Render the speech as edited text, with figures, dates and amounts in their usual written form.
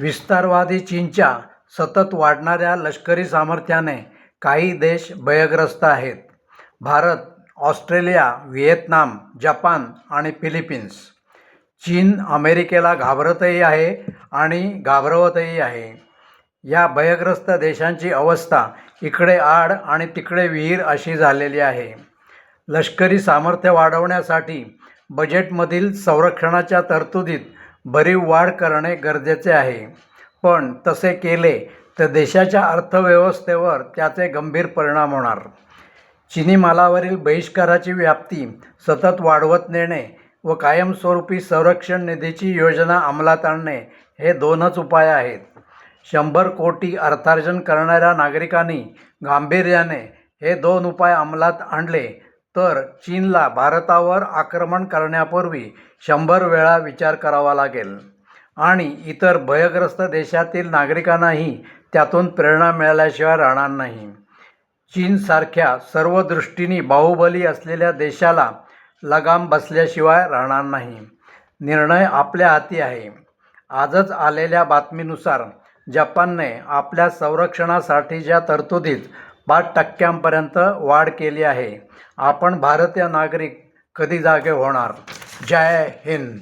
विस्तारवादी चीनच्या सतत वाढणाऱ्या लष्करी सामर्थ्याने काही देश भयग्रस्त आहेत. भारत, ऑस्ट्रेलिया, व्हिएतनाम, जपान आणि फिलिपिन्स. चीन अमेरिकेला घाबरतही आहे आणि घाबरवतही आहे. या भयग्रस्त देशांची अवस्था इकडे आड आणि तिकडे विहीर अशी झालेली आहे. लष्करी सामर्थ्य वाढवण्यासाठी बजेटमधील संरक्षणाच्या तरतुदीत भरीव वाढ करणे गरजेचे आहे, पण तसे केले तर देशाच्या अर्थव्यवस्थेवर त्याचे गंभीर परिणाम होणार. चिनी मालावरील बहिष्काराची व्याप्ती सतत वाढवत नेणे व कायमस्वरूपी संरक्षण निधीची योजना अंमलात आणणे हे दोनच उपाय आहेत. 100 कोटी अर्थार्जन करणाऱ्या नागरिकांनी गांभीर्याने हे दोन उपाय अंमलात आणले तर चीनला भारतावर आक्रमण करण्यापूर्वी 100 वेळा विचार करावा लागेल आणि इतर भयग्रस्त देशातील नागरिकांनाही त्यातून प्रेरणा मिळाल्याशिवाय राहणार नाही. चीनसारख्या सर्व दृष्टींनी बाहुबली असलेल्या देशाला लगाम बसल्याशिवाय राहणार नाही. निर्णय आपल्या हाती आहे. आजच आलेल्या बातमीनुसार जपानने आपल्या संरक्षणासाठीच्या तरतुदीत 5% वाढ केली आहे. आपण भारतीय नागरिक कधी जागे होणार? जय हिंद.